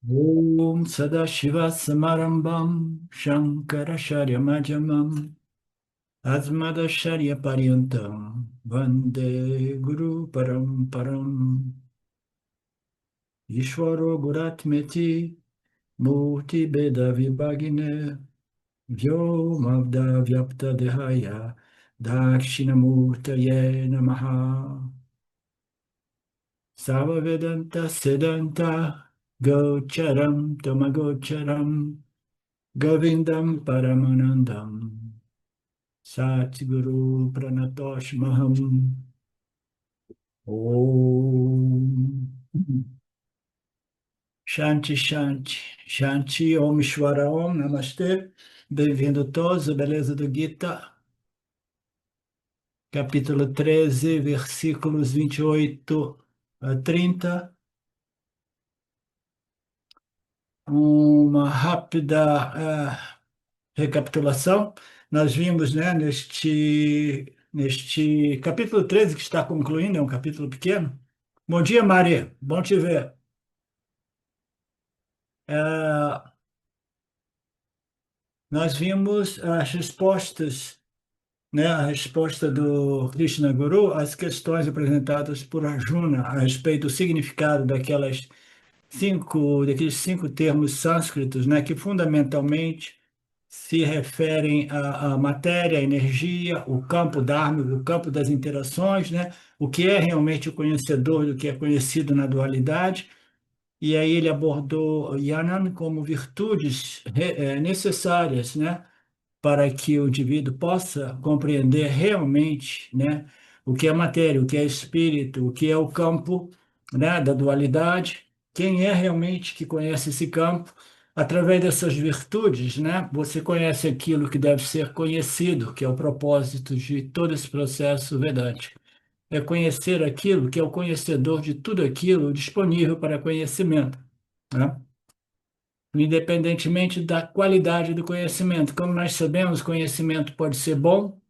Om Sadashiva Samarambam Shankaracharya Madhyamam Asmadacharya Paryantam Vande Guru Paramparam Ishvaro Guratmeti Murti Beda Vibhagine Vyomavda Vyapta Dehaya Dakshinamurtaye Namaha Savavedanta Siddhanta Gocharam Tamagocharam Govindam Paramanandam Satguru Pranatosh Maham Om Shanti Shanti Shanti Om Shwara Om Namastê. Bem-vindo todos, a beleza do Gita, capítulo 13, versículos 28 a 30. Uma rápida recapitulação. Nós vimos, né, neste capítulo 13 que está concluindo, é um capítulo pequeno. Bom dia, Mari, bom te ver. É, nós vimos as respostas, né, a resposta do Krishna Guru às questões apresentadas por Arjuna a respeito do significado daqueles cinco termos sânscritos, né, que fundamentalmente se referem à matéria, à energia, o campo dharma, o campo das interações, né? O que é realmente o conhecedor do que é conhecido na dualidade. E aí ele abordou Yanan como virtudes necessárias, né? Para que o indivíduo possa compreender realmente, né? O que é matéria, o que é espírito, o que é o campo, né? Da dualidade. Quem é realmente que conhece esse campo? Através dessas virtudes, né, você conhece aquilo que deve ser conhecido, que é o propósito de todo esse processo vedântico. É conhecer aquilo que é o conhecedor de tudo aquilo disponível para conhecimento, né? Independentemente da qualidade do conhecimento. Como nós sabemos, conhecimento pode ser bom,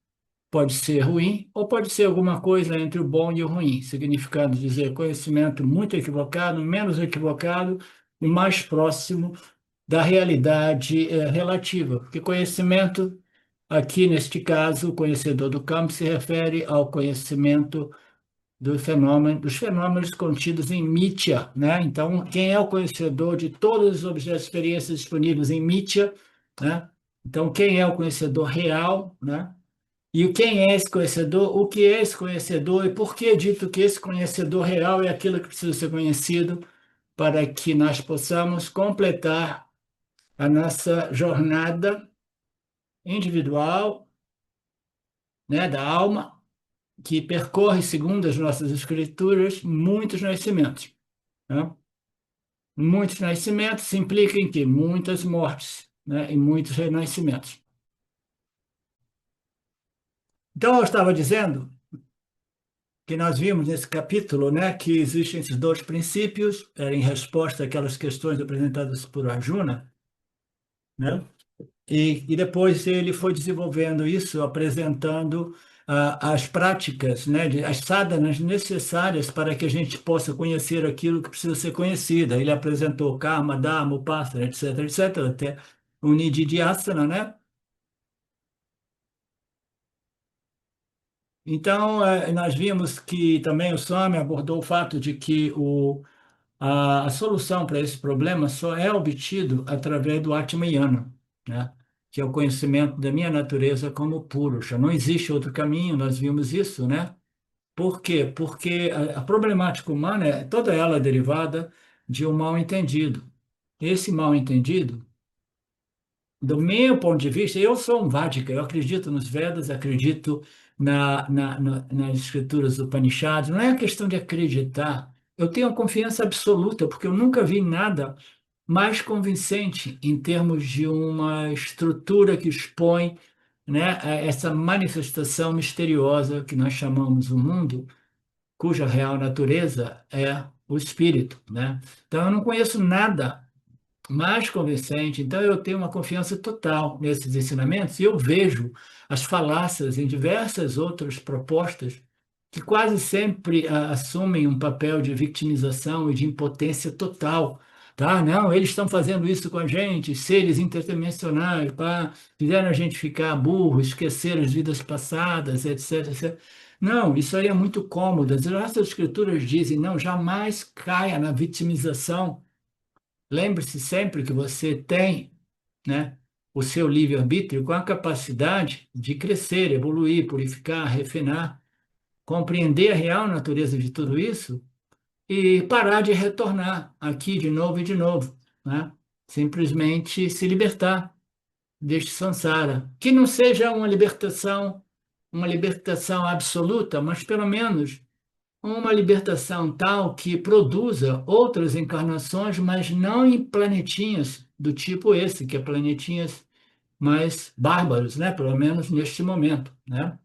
pode ser ruim, ou pode ser alguma coisa entre o bom e o ruim, significando dizer conhecimento muito equivocado, menos equivocado e mais próximo da realidade relativa, porque conhecimento, aqui neste caso, o conhecedor do campo se refere ao conhecimento dos fenômenos contidos em Mitya, né? Então, quem é o conhecedor de todos os objetos de experiência disponíveis em Mitya, né? Então, quem é o conhecedor real, né? E quem é esse conhecedor? O que é esse conhecedor? E por que é dito que esse conhecedor real é aquilo que precisa ser conhecido para que nós possamos completar a nossa jornada individual, né, da alma, que percorre, segundo as nossas escrituras, muitos nascimentos, né? Muitos nascimentos implica em quê? Muitas mortes, né, e muitos renascimentos. Então, eu estava dizendo que nós vimos nesse capítulo, né, que existem esses dois princípios, em resposta àquelas questões apresentadas por Arjuna, né? E depois ele foi desenvolvendo isso, apresentando as práticas, né, as sadhanas necessárias para que a gente possa conhecer aquilo que precisa ser conhecido. Ele apresentou karma, dharma, upasana, etc., etc., até o nididhyasana, né? Então, nós vimos que também o Swami abordou o fato de que a solução para esse problema só é obtido através do Atmayana, né? Que é o conhecimento da minha natureza como Purusha. Não existe outro caminho, nós vimos isso, né? Por quê? Porque a problemática humana é toda ela derivada de um mal-entendido. Esse mal-entendido, do meu ponto de vista, eu sou um Vádika, eu acredito nos Vedas, acredito nas escrituras do Upanishads, não é questão de acreditar, eu tenho confiança absoluta, porque eu nunca vi nada mais convincente em termos de uma estrutura que expõe, né, essa manifestação misteriosa que nós chamamos o mundo, cuja real natureza é o espírito, né? Então, eu não conheço nada mais convincente. Então, eu tenho uma confiança total nesses ensinamentos e eu vejo as falácias em diversas outras propostas que quase sempre assumem um papel de vitimização e de impotência total tá? Não, eles estão fazendo isso com a gente, seres interdimensionais, pá, fizeram a gente ficar burro, esquecer as vidas passadas, etc, etc. Não, isso aí é muito cômodo. As nossas escrituras dizem, não, jamais caia na vitimização. Lembre-se sempre que você tem, né, o seu livre-arbítrio com a capacidade de crescer, evoluir, purificar, refinar, compreender a real natureza de tudo isso e parar de retornar aqui de novo e de novo, né? Simplesmente se libertar deste samsara. Que não seja uma libertação absoluta, mas pelo menos uma libertação tal que produza outras encarnações, mas não em planetinhas do tipo esse, que é planetinhas mais bárbaros, né? Pelo menos neste momento, né?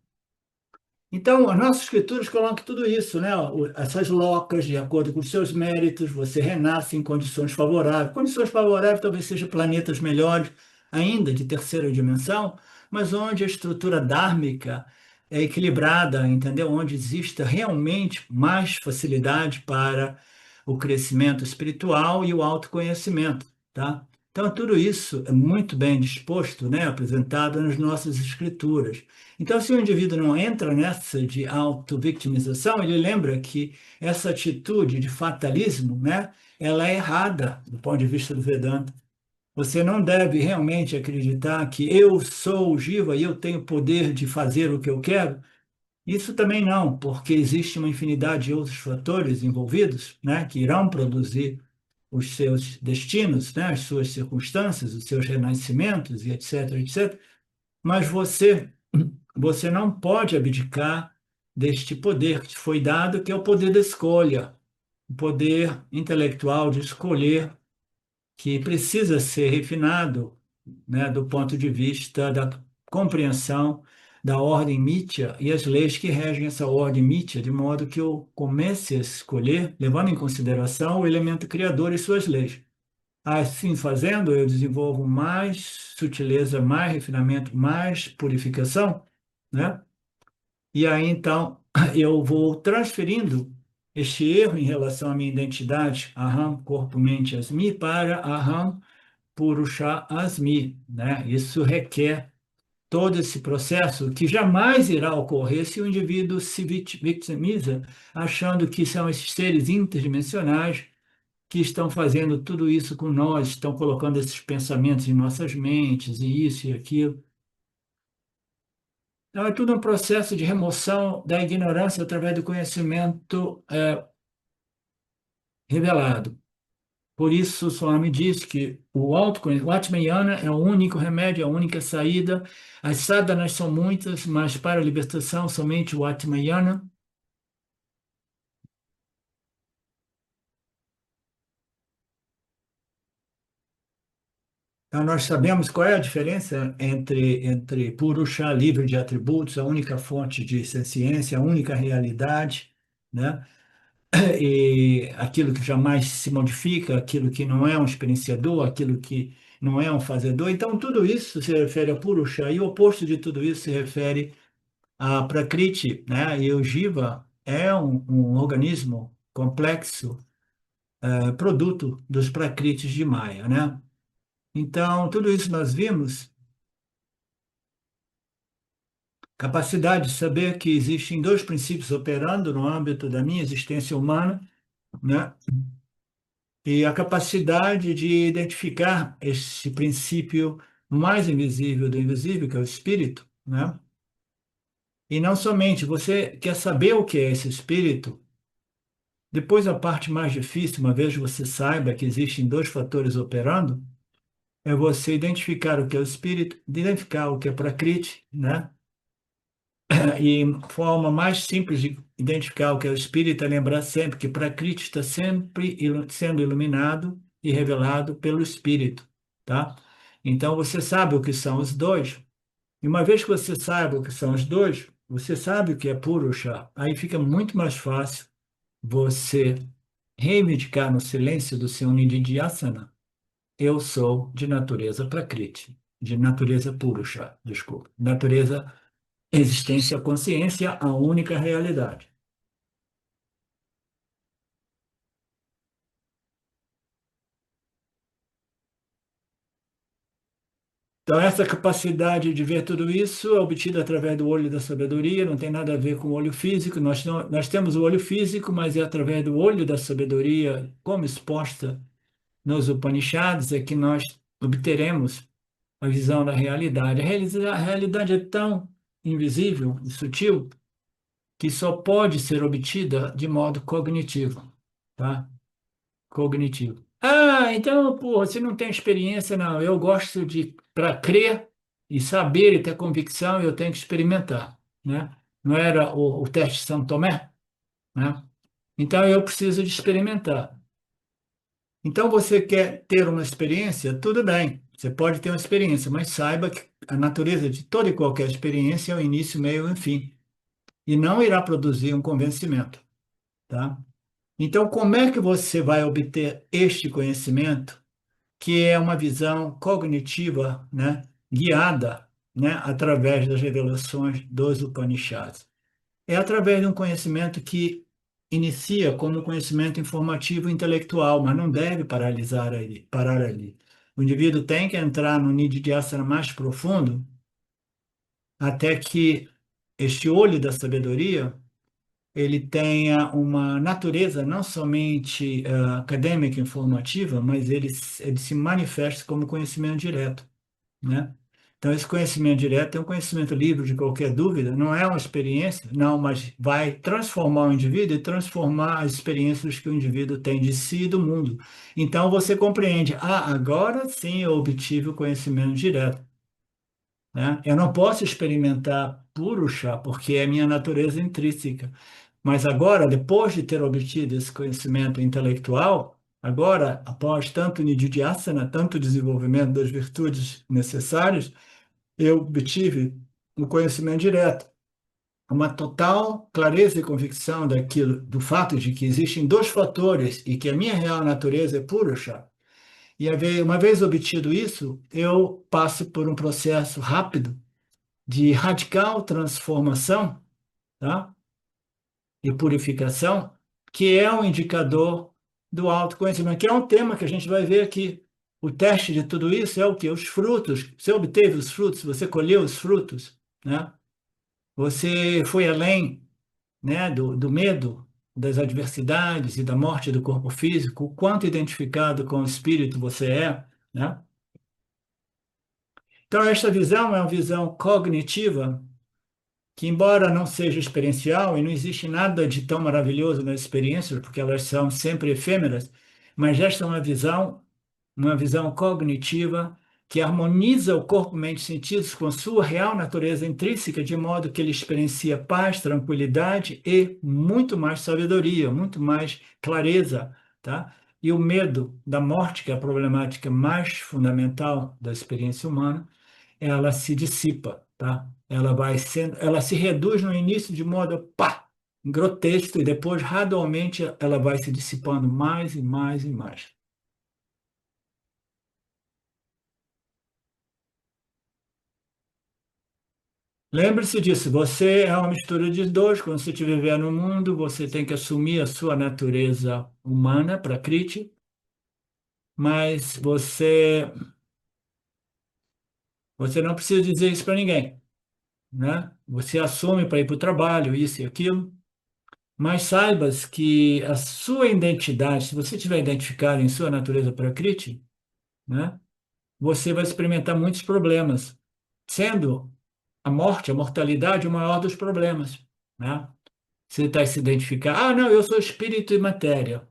Então, as nossas escrituras colocam tudo isso, né? Essas locas, de acordo com os seus méritos, você renasce em condições favoráveis. Condições favoráveis talvez sejam planetas melhores, ainda de terceira dimensão, mas onde a estrutura dármica é equilibrada, entendeu? Onde exista realmente mais facilidade para o crescimento espiritual e o autoconhecimento, tá? Então, tudo isso é muito bem disposto, né? Apresentado nas nossas escrituras. Então, se o indivíduo não entra nessa de auto-vitimização, ele lembra que essa atitude de fatalismo, né, ela é errada do ponto de vista do Vedanta. Você não deve realmente acreditar que eu sou o Jiva e eu tenho poder de fazer o que eu quero. Isso também não, porque existe uma infinidade de outros fatores envolvidos, né, que irão produzir os seus destinos, né, as suas circunstâncias, os seus renascimentos e etc, etc. Mas você não pode abdicar deste poder que te foi dado, que é o poder da escolha, o poder intelectual de escolher, que precisa ser refinado, né, do ponto de vista da compreensão da ordem Mítya e as leis que regem essa ordem Mítya, de modo que eu comece a escolher, levando em consideração o elemento criador e suas leis. Assim fazendo, eu desenvolvo mais sutileza, mais refinamento, mais purificação, né? E aí, então, eu vou transferindo este erro em relação à minha identidade, Aham, corpo, mente, Asmi, para Aham, Purusha, Asmi, né? Isso requer todo esse processo que jamais irá ocorrer se o indivíduo se vitimiza, achando que são esses seres interdimensionais que estão fazendo tudo isso com nós, estão colocando esses pensamentos em nossas mentes, e isso e aquilo. Então, é tudo um processo de remoção da ignorância através do conhecimento revelado. Por isso, o Swami diz que o autoconhecimento, o Atmayana é o único remédio, a única saída. As sadhanas são muitas, mas para a libertação, somente o Atmayana. Então, nós sabemos qual é a diferença entre Purusha, livre de atributos, a única fonte de ciência, a única realidade, né? E aquilo que jamais se modifica, aquilo que não é um experienciador, aquilo que não é um fazedor. Então, tudo isso se refere a Purusha, e o oposto de tudo isso se refere a Prakriti, né? E o Jiva é um organismo complexo, produto dos Prakritis de Maya, né? Então, tudo isso nós vimos, capacidade de saber que existem dois princípios operando no âmbito da minha existência humana, né? E a capacidade de identificar esse princípio mais invisível do invisível, que é o espírito, né? E não somente você quer saber o que é esse espírito, depois a parte mais difícil, uma vez você saiba que existem dois fatores operando, é você identificar o que é o espírito, identificar o que é Prakriti, né? E forma mais simples de identificar o que é o espírito é lembrar sempre que Prakriti está sempre sendo iluminado e revelado pelo espírito, tá? Então você sabe o que são os dois, e uma vez que você sabe o que são os dois, você sabe o que é Purusha, aí fica muito mais fácil você reivindicar no silêncio do seu Nididhyasana, eu sou de natureza Prakriti, de natureza Purusha, desculpa, natureza existência, consciência, a única realidade. Então, essa capacidade de ver tudo isso é obtida através do olho da sabedoria, não tem nada a ver com o olho físico. Nós temos o olho físico, mas é através do olho da sabedoria, como exposta nos Upanishads, é que nós obteremos a visão da realidade. A realidade é tão invisível e sutil que só pode ser obtida de modo cognitivo, tá? Cognitivo. Ah, então, pô, você não tem experiência, não. Eu gosto de, para crer e saber e ter convicção, eu tenho que experimentar, né? Não era o teste de São Tomé, né? Então, eu preciso de experimentar. Então, você quer ter uma experiência? Tudo bem, você pode ter uma experiência, mas saiba que a natureza de toda e qualquer experiência é o início, meio e fim, e não irá produzir um convencimento, tá? Então, como é que você vai obter este conhecimento, que é uma visão cognitiva, né, guiada, né, através das revelações dos Upanishads? É através de um conhecimento que inicia como um conhecimento informativo e intelectual, mas não deve paralisar ali, parar ali. O indivíduo tem que entrar no nididhyasana mais profundo até que este olho da sabedoria ele tenha uma natureza não somente acadêmica e informativa, mas ele se manifesta como conhecimento direto, né? Então, esse conhecimento direto é um conhecimento livre de qualquer dúvida, não é uma experiência, não, mas vai transformar o indivíduo e transformar as experiências que o indivíduo tem de si e do mundo. Então, você compreende, ah, agora sim eu obtive o conhecimento direto, né? Eu não posso experimentar puro chá, porque é minha natureza intrínseca. Mas agora, depois de ter obtido esse conhecimento intelectual, agora, após tanto nididhyasana, tanto desenvolvimento das virtudes necessárias, eu obtive um conhecimento direto, uma total clareza e convicção daquilo, do fato de que existem dois fatores e que a minha real natureza é Purusha. E uma vez obtido isso, eu passo por um processo rápido de radical transformação, tá? E purificação, que é um indicador do autoconhecimento, que é um tema que a gente vai ver aqui. O teste de tudo isso é o quê? Os frutos. Você obteve os frutos, você colheu os frutos, né? Você foi além, né, do medo, das adversidades e da morte do corpo físico, o quanto identificado com o espírito você é, né? Então, esta visão é uma visão cognitiva que, embora não seja experiencial, e não existe nada de tão maravilhoso nas experiências, porque elas são sempre efêmeras, mas esta é uma visão cognitiva que harmoniza o corpo, mente e sentidos com sua real natureza intrínseca, de modo que ele experiencia paz, tranquilidade e muito mais sabedoria, muito mais clareza, tá? E o medo da morte, que é a problemática mais fundamental da experiência humana, ela se dissipa, tá? Ela se reduz no início de modo, pá, grotesco e depois gradualmente ela vai se dissipando mais e mais e mais. Lembre-se disso, você é uma mistura de dois. Quando você estiver vivendo no mundo, você tem que assumir a sua natureza humana para Kriti, mas você não precisa dizer isso para ninguém, né? Você assume para ir para o trabalho, isso e aquilo. Mas saibas que a sua identidade, se você estiver identificado em sua natureza Prakriti, né, você vai experimentar muitos problemas, sendo a morte, a mortalidade, o maior dos problemas, né? Você está se identificando, ah, não, eu sou espírito e matéria.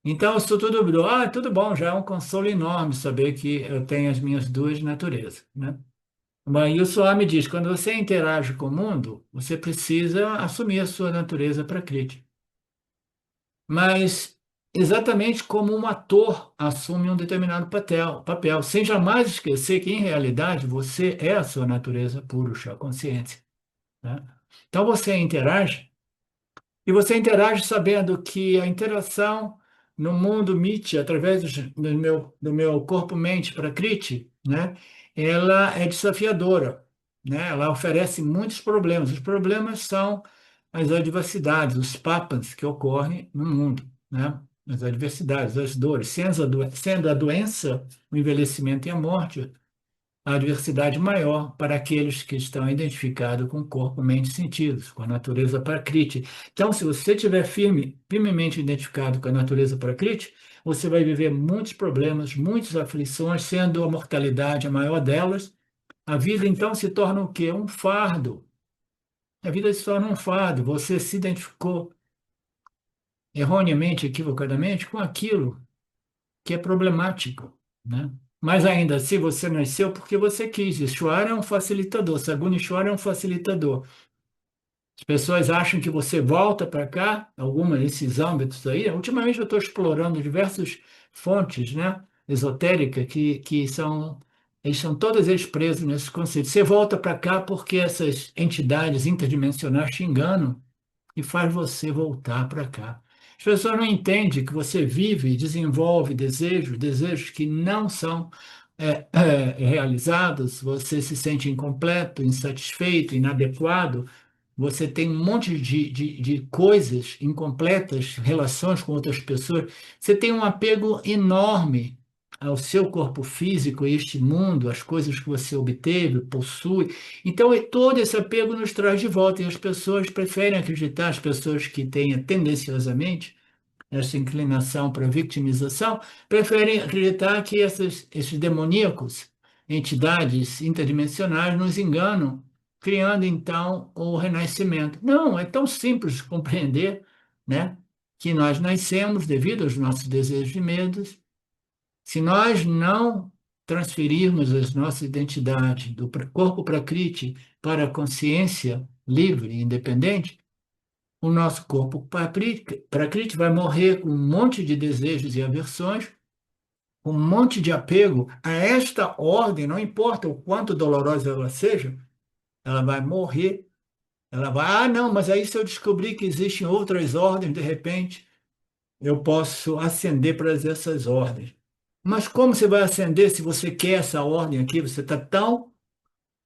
Então, eu sou tudo, tudo bom, já é um consolo enorme saber que eu tenho as minhas duas naturezas, né? Mas e o Swami diz, quando você interage com o mundo, você precisa assumir a sua natureza Prakriti. Mas exatamente como um ator assume um determinado papel, sem jamais esquecer que, em realidade, você é a sua natureza purusha, a consciência, né? Então você interage, e você interage sabendo que a interação no mundo Miti, através do meu corpo-mente para Kriti, né, ela é desafiadora, né? Ela oferece muitos problemas. Os problemas são as adversidades, os papas que ocorrem no mundo, né? As adversidades, as dores, sendo a doença, o envelhecimento e a morte. a adversidade maior para aqueles que estão identificados com corpo, mente e sentidos, com a natureza prakriti. Então, se você estiver firmemente identificado com a natureza prakriti, você vai viver muitos problemas, muitas aflições, sendo a mortalidade a maior delas. A vida, então, se torna o quê? Um fardo. A vida se torna um fardo. Você se identificou erroneamente, equivocadamente, com aquilo que é problemático, né? Mas ainda, se você nasceu porque você quis, Ishwar é um facilitador, Saguna Ishwar é um facilitador. As pessoas acham que você volta para cá, alguma desses âmbitos aí. Ultimamente eu estou explorando diversas fontes, né, esotéricas que são, eles são todos eles presos nesse conceito. Você volta para cá porque essas entidades interdimensionais te enganam e faz você voltar para cá. As pessoas não entendem que você vive e desenvolve desejos, desejos que não são realizados, você se sente incompleto, insatisfeito, inadequado, você tem um monte de coisas incompletas, relações com outras pessoas, você tem um apego enorme ao seu corpo físico, a este mundo, às coisas que você obteve, possui. Então, todo esse apego nos traz de volta, e as pessoas preferem acreditar, as pessoas que têm tendenciosamente essa inclinação para vitimização, preferem acreditar que esses demoníacos, entidades interdimensionais, nos enganam, criando então o renascimento. Não, é tão simples de compreender, né, que nós nascemos devido aos nossos desejos e medos. Se nós não transferirmos as nossas identidades do corpo prakriti para a consciência livre e independente, o nosso corpo prakriti vai morrer com um monte de desejos e aversões, com um monte de apego a esta ordem, não importa o quanto dolorosa ela seja, ela vai morrer. Ela vai, não, mas aí se eu descobrir que existem outras ordens, de repente, eu posso ascender para essas ordens. Mas como você vai ascender se você quer essa ordem aqui? Você está tão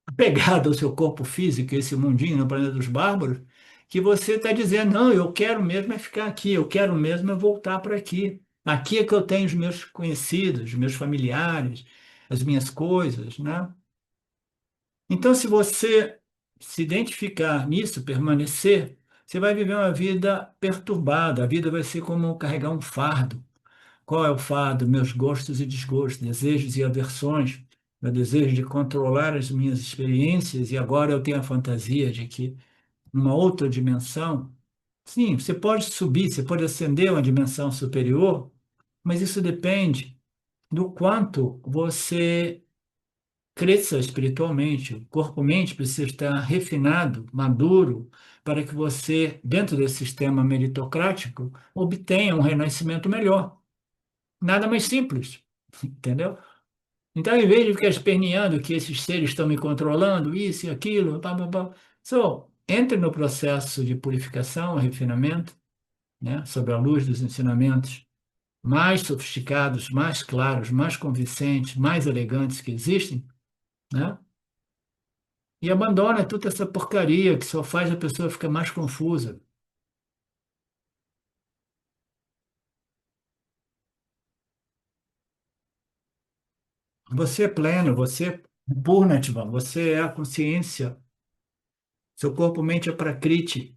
apegado ao seu corpo físico, esse mundinho no planeta dos bárbaros, que você está dizendo, não, eu quero mesmo é ficar aqui, eu quero mesmo é voltar para aqui. Aqui é que eu tenho os meus conhecidos, os meus familiares, as minhas coisas, né? Então, se você se identificar nisso, permanecer, você vai viver uma vida perturbada. A vida vai ser como carregar um fardo. Qual é o fardo? Meus gostos e desgostos, desejos e aversões, meu desejo de controlar as minhas experiências, e agora eu tenho a fantasia de que numa outra dimensão, sim, você pode subir, você pode ascender a uma dimensão superior, mas isso depende do quanto você cresça espiritualmente. O corpo-mente precisa estar refinado, maduro, para que você, dentro desse sistema meritocrático, obtenha um renascimento melhor. Nada mais simples, entendeu? Então, em vez de ficar esperneando que esses seres estão me controlando, isso e aquilo, pá, pá, pá. Entre no processo de purificação, refinamento, né, sob a luz dos ensinamentos mais sofisticados, mais claros, mais convincentes, mais elegantes que existem, né? E abandona toda essa porcaria que só faz a pessoa ficar mais confusa. Você é pleno, você é Purnatma, você é a consciência. Seu corpo-mente é Prakriti.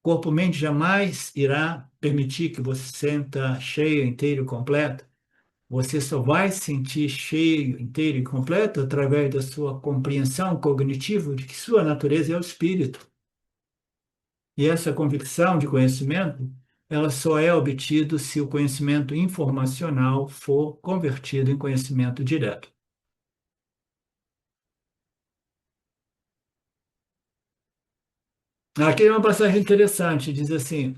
Corpo-mente jamais irá permitir que você sinta cheio, inteiro e completo. Você só vai se sentir cheio, inteiro e completo através da sua compreensão cognitiva de que sua natureza é o espírito. E essa convicção de conhecimento, ela só é obtida se o conhecimento informacional for convertido em conhecimento direto. Aqui é uma passagem interessante, diz assim: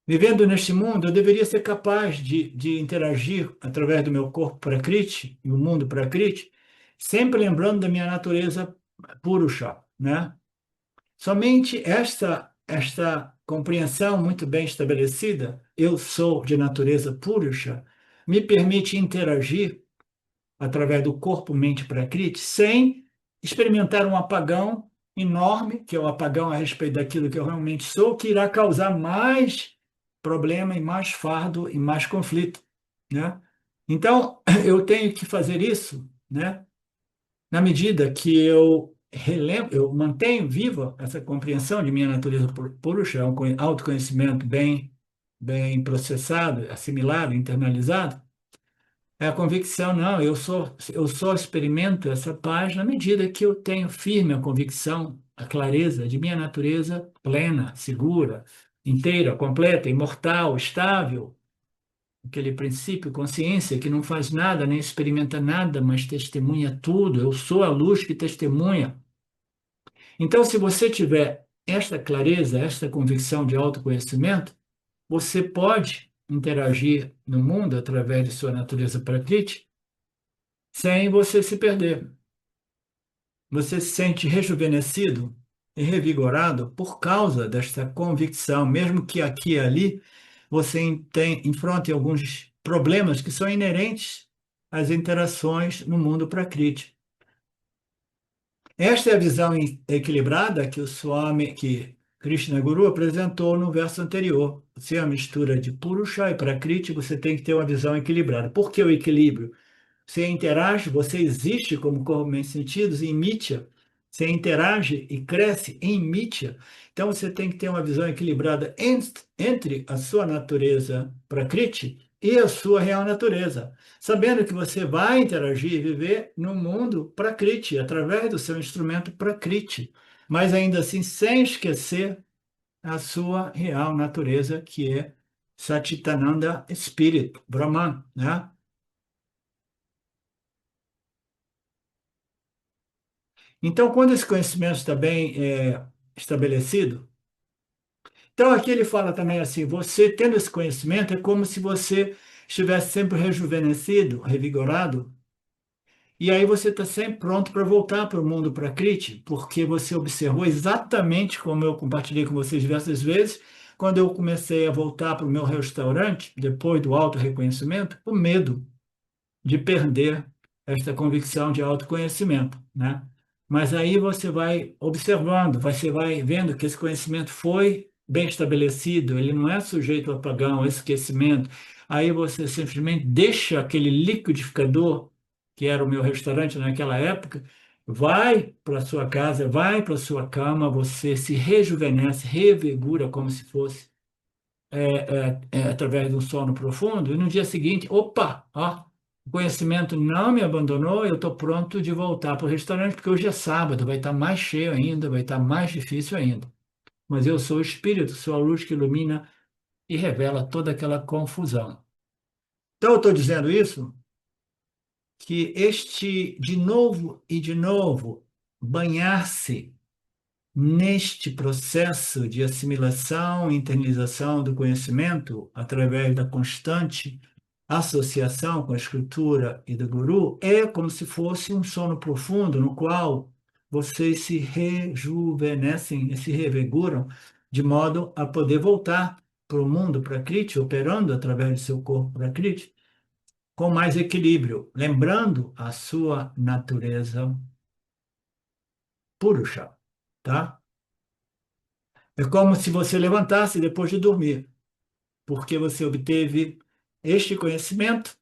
vivendo neste mundo, eu deveria ser capaz de interagir através do meu corpo Prakriti, e o mundo Prakriti, sempre lembrando da minha natureza Purusha, né? Somente esta compreensão muito bem estabelecida, eu sou de natureza Purusha, me permite interagir através do corpo-mente Prakriti sem experimentar um apagão enorme, que é o apagão a respeito daquilo que eu realmente sou, que irá causar mais problema e mais fardo e mais conflito, né? Então, eu tenho que fazer isso, né? Na medida que eu relembro, eu mantenho viva essa compreensão de minha natureza purusha, um autoconhecimento bem processado, assimilado, internalizado, é a convicção, não, eu só experimento essa paz na medida que eu tenho firme a convicção, a clareza de minha natureza plena, segura, inteira, completa, imortal, estável, aquele princípio, consciência que não faz nada, nem experimenta nada, mas testemunha tudo. Eu sou a luz que testemunha. Então, se você tiver esta clareza, esta convicção de autoconhecimento, você pode interagir no mundo através de sua natureza prakriti sem você se perder. Você se sente rejuvenescido e revigorado por causa desta convicção, mesmo que aqui e ali você enfrente alguns problemas que são inerentes às interações no mundo prakriti. Esta é a visão equilibrada que o Swami, que Krishna Guru apresentou no verso anterior. Se é a mistura de Purusha e Prakriti, você tem que ter uma visão equilibrada. Por que o equilíbrio? Você interage, você existe como corpo em sentidos em Mitya. Você interage e cresce em Mitya. Então você tem que ter uma visão equilibrada entre a sua natureza Prakriti e a sua real natureza, sabendo que você vai interagir e viver no mundo Prakriti, através do seu instrumento Prakriti, mas ainda assim sem esquecer a sua real natureza, que é Satchitananda Espírito, Brahman, né? Então, quando esse conhecimento está bem estabelecido, então aqui ele fala também assim: você tendo esse conhecimento é como se você estivesse sempre rejuvenescido, revigorado, e aí você está sempre pronto para voltar para o mundo Prakriti, porque você observou exatamente como eu compartilhei com vocês diversas vezes, quando eu comecei a voltar para o meu restaurante, depois do auto-reconhecimento, o medo de perder esta convicção de autoconhecimento, né? Mas aí você vai observando, você vai vendo que esse conhecimento foi bem estabelecido, ele não é sujeito a apagão, a esquecimento. Aí você simplesmente deixa aquele liquidificador, que era o meu restaurante naquela época, vai para sua casa, vai para sua cama, você se rejuvenesce, revigora como se fosse através de um sono profundo, e no dia seguinte, opa, ó, o conhecimento não me abandonou, eu estou pronto de voltar para o restaurante, porque hoje é sábado, vai estar mais cheio ainda, vai estar mais difícil ainda. Mas eu sou o Espírito, sou a luz que ilumina e revela toda aquela confusão. Então, eu estou dizendo isso, que este, de novo, banhar-se neste processo de assimilação e internalização do conhecimento, através da constante associação com a escritura e do guru, é como se fosse um sono profundo no qual vocês se rejuvenescem e se revigoram de modo a poder voltar para o mundo Prakriti, operando através do seu corpo Prakriti, com mais equilíbrio, lembrando a sua natureza Purusha, tá? É como se você levantasse depois de dormir, porque você obteve este conhecimento,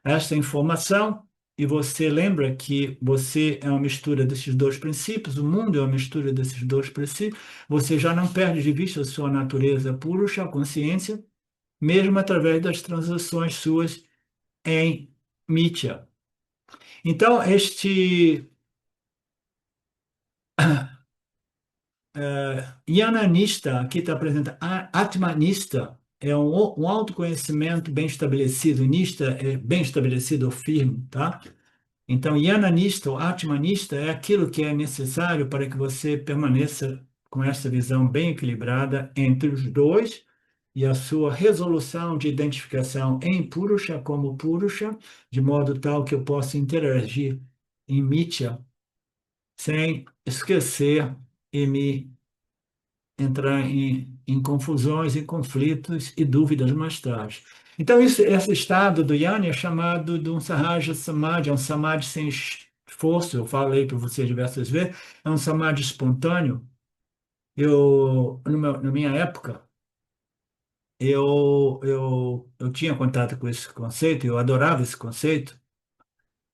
esta informação, e você lembra que você é uma mistura desses dois princípios, o mundo é uma mistura desses dois princípios, você já não perde de vista a sua natureza purusha, a consciência, mesmo através das transações suas em Mitya. Então, este Yananista, aqui está apresentado, Atmanista é um autoconhecimento bem estabelecido, Nista é bem estabelecido ou firme, tá? Então, Yananista ou Atmanista é aquilo que é necessário para que você permaneça com essa visão bem equilibrada entre os dois e a sua resolução de identificação em Purusha como Purusha, de modo tal que eu possa interagir em Mitya sem esquecer e me entrar em confusões, em conflitos e dúvidas mais tarde. Então, esse estado do Yana é chamado de um Sahaja Samadhi, é um Samadhi sem esforço, eu falei para você diversas vezes, é um Samadhi espontâneo. Na minha época, eu tinha contato com esse conceito, eu adorava esse conceito,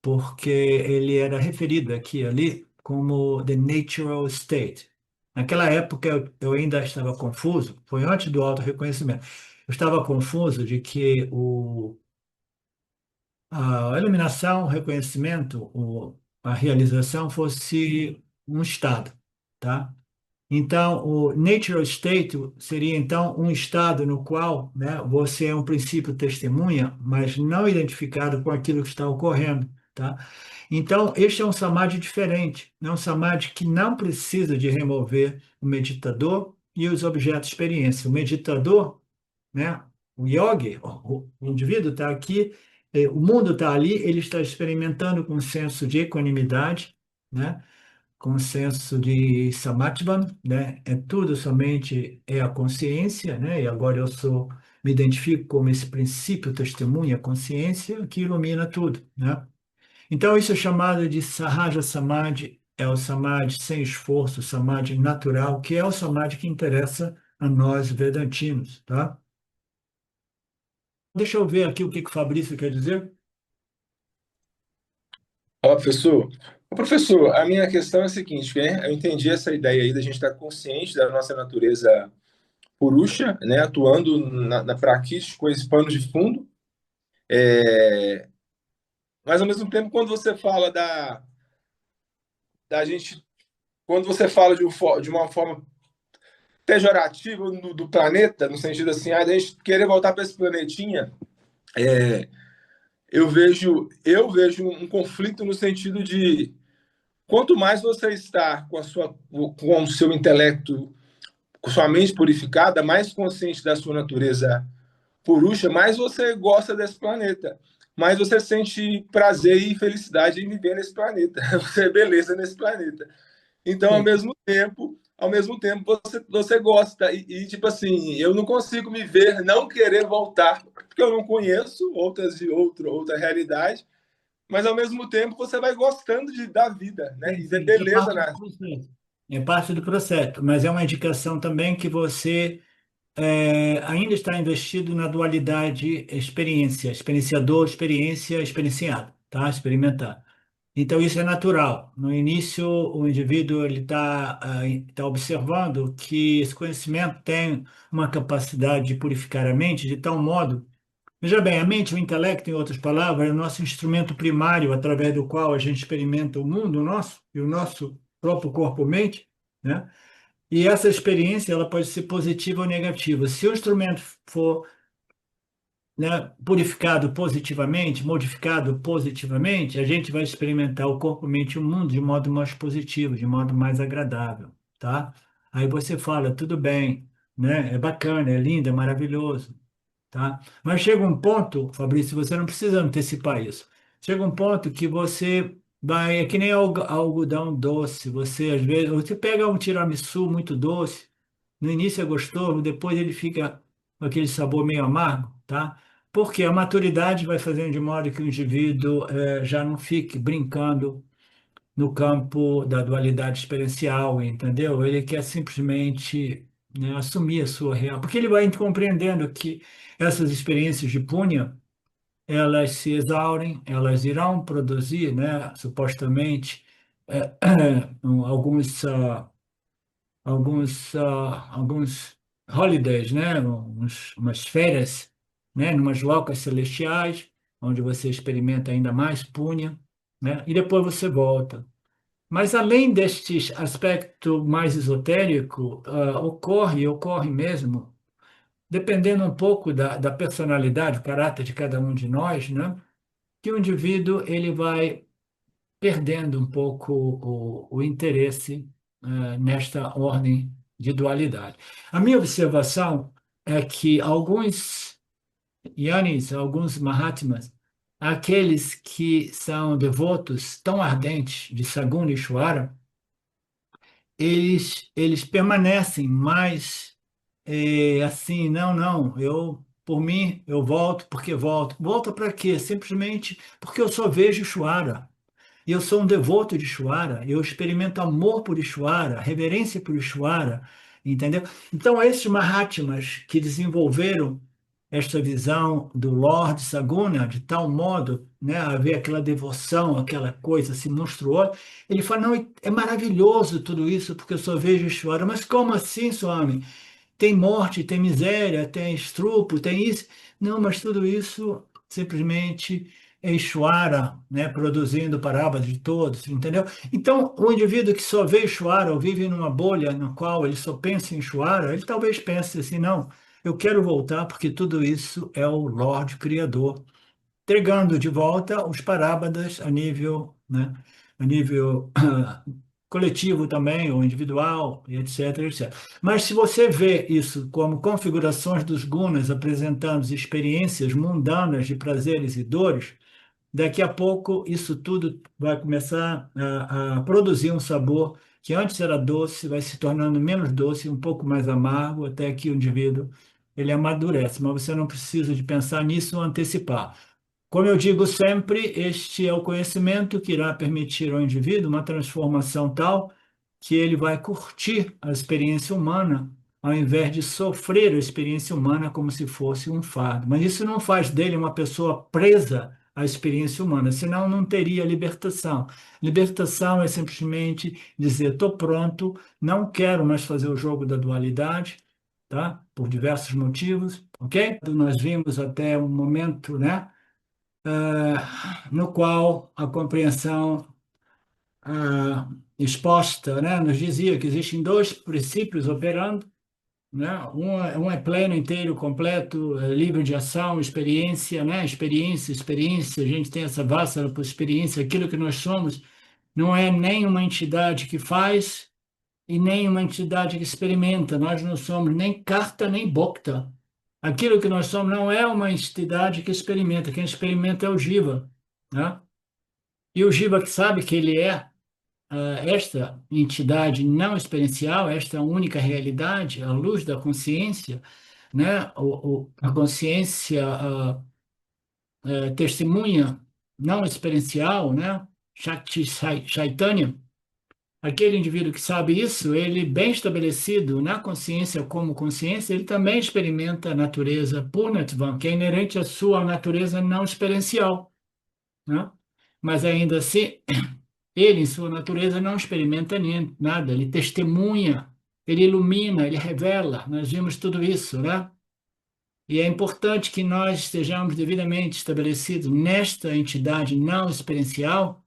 porque ele era referido aqui e ali como the natural state. Naquela época eu ainda estava confuso, foi antes do auto-reconhecimento. Eu estava confuso de que a iluminação, o reconhecimento, a realização fosse um estado, tá? Então, o natural state seria então um estado no qual, né, você é um princípio testemunha, mas não identificado com aquilo que está ocorrendo, tá? Então, este é um samadhi diferente, é um samadhi que não precisa de remover o meditador e os objetos de experiência. O meditador, né, o yogi, o indivíduo está aqui, o mundo está ali, ele está experimentando com um senso de equanimidade, né? Com o senso de Samatvan, né? É tudo somente é a consciência, né? E agora me identifico como esse princípio testemunha, a consciência que ilumina tudo, né? Então isso é chamado de Sahaja Samadhi, é o Samadhi sem esforço, o Samadhi natural, que é o Samadhi que interessa a nós vedantinos, tá? Deixa eu ver aqui o que que o Fabrício quer dizer. Ó, professor. Ô, professor, a minha questão é a seguinte, né? Eu entendi essa ideia aí da gente estar consciente da nossa natureza purusha, né? Atuando na praxis com esse pano de fundo. Mas, ao mesmo tempo, quando você fala da gente... Quando você fala de uma forma pejorativa do planeta, no sentido assim, da gente querer voltar para esse planetinha, eu vejo um conflito no sentido de quanto mais você está com o seu intelecto, com sua mente purificada, mais consciente da sua natureza purusha, mais você gosta desse planeta. Mais você sente prazer e felicidade em viver nesse planeta, você é beleza nesse planeta. Então, ao Sim. mesmo tempo, você gosta tipo assim, eu não consigo me ver não querer voltar, porque eu não conheço outra realidade, mas ao mesmo tempo você vai gostando da vida, né? Sim, E ver sim, isso é beleza parte do na... processo. É parte do processo, mas é uma indicação também que você ainda está investido na dualidade experiência, experienciador, experiência, experienciado, tá? Experimentar. Então isso é natural. No início, o indivíduo ele tá observando que esse conhecimento tem uma capacidade de purificar a mente de tal modo. Veja bem, a mente, o intelecto, em outras palavras, é o nosso instrumento primário através do qual a gente experimenta o mundo nosso e o nosso próprio corpo-mente, né? E essa experiência ela pode ser positiva ou negativa. Se o instrumento for, né, purificado positivamente, modificado positivamente, a gente vai experimentar o corpo, mente e o mundo de modo mais positivo, de modo mais agradável, tá? Aí você fala, tudo bem, né? É bacana, é lindo, é maravilhoso, tá? Mas chega um ponto, Fabrício, você não precisa antecipar isso. Chega um ponto que você vai, é que nem algodão doce, você às vezes, você pega um tiramisu muito doce, no início é gostoso, depois ele fica com aquele sabor meio amargo, tá? Porque a maturidade vai fazendo de modo que o indivíduo já não fique brincando no campo da dualidade experiencial, entendeu? Ele quer simplesmente, né, assumir a sua real, porque ele vai compreendendo que essas experiências de punha, elas se exaurem, elas irão produzir, né, supostamente, alguns alguns holidays, né? Umas férias, né? Numas locas celestiais, onde você experimenta ainda mais punha, né? E depois você volta. Mas além deste aspecto mais esotérico, ocorre mesmo, dependendo um pouco da personalidade, do caráter de cada um de nós, né? Que o indivíduo ele vai perdendo um pouco o interesse nesta ordem de dualidade. A minha observação é que alguns yanis, alguns mahatmas, aqueles que são devotos tão ardentes de Saguna e Ishvara, eles permanecem mais assim, não, por mim, eu volto porque volto. Volta para quê? Simplesmente porque eu só vejo Ishvara. E eu sou um devoto de Ishvara, eu experimento amor por Ishvara, reverência por Ishvara, entendeu? Então, esses Mahatmas que desenvolveram esta visão do Lord Saguna, de tal modo, né, a haver aquela devoção, aquela coisa assim monstruosa, ele fala, não, é maravilhoso tudo isso, porque eu só vejo Ishvara. Mas como assim, Swami? Tem morte, tem miséria, tem estupro, tem isso. Não, mas tudo isso simplesmente é Ishvara, né, produzindo parábolas de todos, entendeu? Então, o indivíduo que só vê Ishvara ou vive numa bolha na qual ele só pensa em Ishvara, ele talvez pense assim, não, eu quero voltar porque tudo isso é o Lorde Criador entregando de volta os parábolas a nível, né, a nível coletivo também, ou individual, e etc, etc. Mas se você vê isso como configurações dos gunas apresentando experiências mundanas de prazeres e dores, daqui a pouco isso tudo vai começar a produzir um sabor que antes era doce, vai se tornando menos doce, um pouco mais amargo, até que o indivíduo ele amadurece. Mas você não precisa de pensar nisso ou antecipar. Como eu digo sempre, este é o conhecimento que irá permitir ao indivíduo uma transformação tal que ele vai curtir a experiência humana, ao invés de sofrer a experiência humana como se fosse um fardo. Mas isso não faz dele uma pessoa presa à experiência humana, senão não teria libertação. Libertação é simplesmente dizer: estou pronto, não quero mais fazer o jogo da dualidade, tá? Por diversos motivos, ok? Nós vimos até um momento, né? No qual a compreensão exposta, né, nos dizia que existem dois princípios operando, né? Um é pleno, inteiro, completo, livre de ação, experiência, né? Experiência, a gente tem essa vasta por experiência, aquilo que nós somos não é nem uma entidade que faz e nem uma entidade que experimenta, nós não somos nem carta nem bokta. Aquilo que nós somos não é uma entidade que experimenta, quem experimenta é o Jiva, né? E o Jiva que sabe que ele é esta entidade não experiencial, esta única realidade, a luz da consciência, né? A consciência testemunha não experiencial, né? Shakti Chaitanya. Aquele indivíduo que sabe isso, ele bem estabelecido na consciência como consciência, ele também experimenta a natureza Purnatvam, que é inerente à sua natureza não experiencial, né? Mas ainda assim, ele, em sua natureza, não experimenta nada, ele testemunha, ele ilumina, ele revela. Nós vimos tudo isso, né? E é importante que nós estejamos devidamente estabelecidos nesta entidade não experiencial,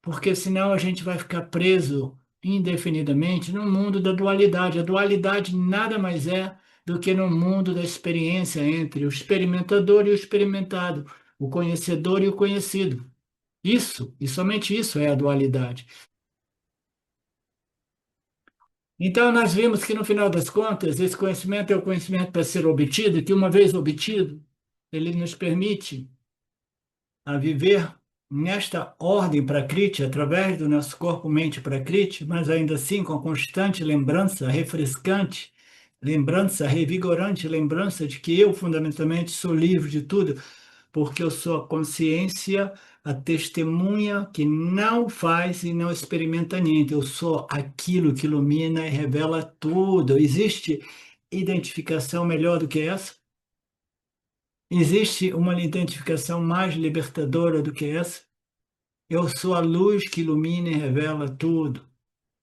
porque senão a gente vai ficar preso indefinidamente no mundo da dualidade. A dualidade nada mais é do que no mundo da experiência entre o experimentador e o experimentado, o conhecedor e o conhecido. Isso, e somente isso é a dualidade. Então, nós vimos que, no final das contas, esse conhecimento é o conhecimento para ser obtido, e que, uma vez obtido, ele nos permite a viver nesta ordem prakriti, através do nosso corpo-mente prakriti, mas ainda assim com a constante lembrança refrescante, lembrança revigorante, lembrança de que eu, fundamentalmente, sou livre de tudo, porque eu sou a consciência, a testemunha que não faz e não experimenta nada. Eu sou aquilo que ilumina e revela tudo. Existe identificação melhor do que essa? Existe uma identificação mais libertadora do que essa? Eu sou a luz que ilumina e revela tudo,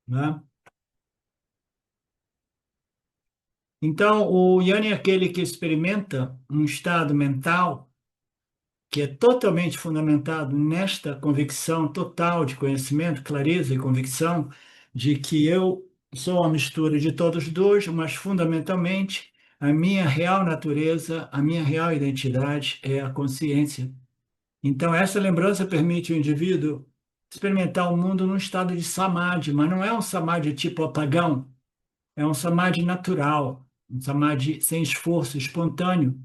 né? Então, o Yanni é aquele que experimenta um estado mental que é totalmente fundamentado nesta convicção total de conhecimento, clareza e convicção de que eu sou a mistura de todos os dois, mas fundamentalmente a minha real natureza, a minha real identidade é a consciência. Então, essa lembrança permite ao indivíduo experimentar o mundo num estado de samadhi, mas não é um samadhi tipo apagão, é um samadhi natural, um samadhi sem esforço, espontâneo.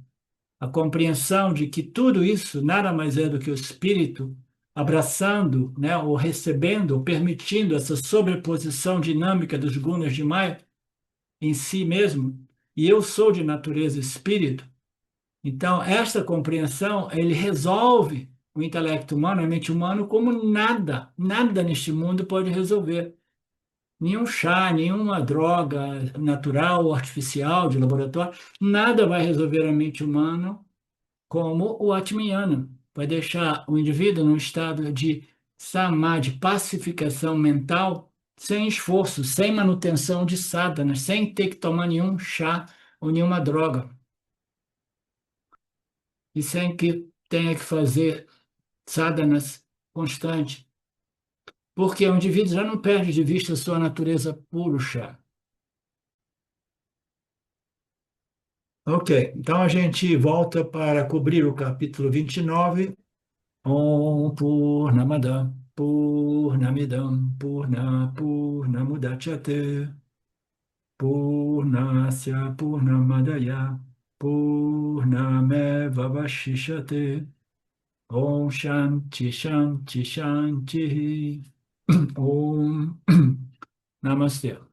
A compreensão de que tudo isso nada mais é do que o espírito abraçando, né, ou recebendo, ou permitindo essa sobreposição dinâmica dos gunas de Maya em si mesmo, e eu sou de natureza espírito. Então, esta compreensão, ele resolve o intelecto humano, a mente humana, como nada, nada neste mundo pode resolver. Nenhum chá, nenhuma droga natural ou artificial de laboratório, nada vai resolver a mente humana como o Atmiyana. Vai deixar o indivíduo num estado de samadhi, pacificação mental, sem esforço, sem manutenção de sadhana, sem ter que tomar nenhum chá ou nenhuma droga, e sem que tenha que fazer sadhanas constantes, porque o indivíduo já não perde de vista a sua natureza purusha. Ok, então a gente volta para cobrir o capítulo 29. Om Purnamada Purnamidam Purnamudachyate Purnasya Purnamadaya Purnamevavashishate Om Shanti Shanti Shanti Om Namaste.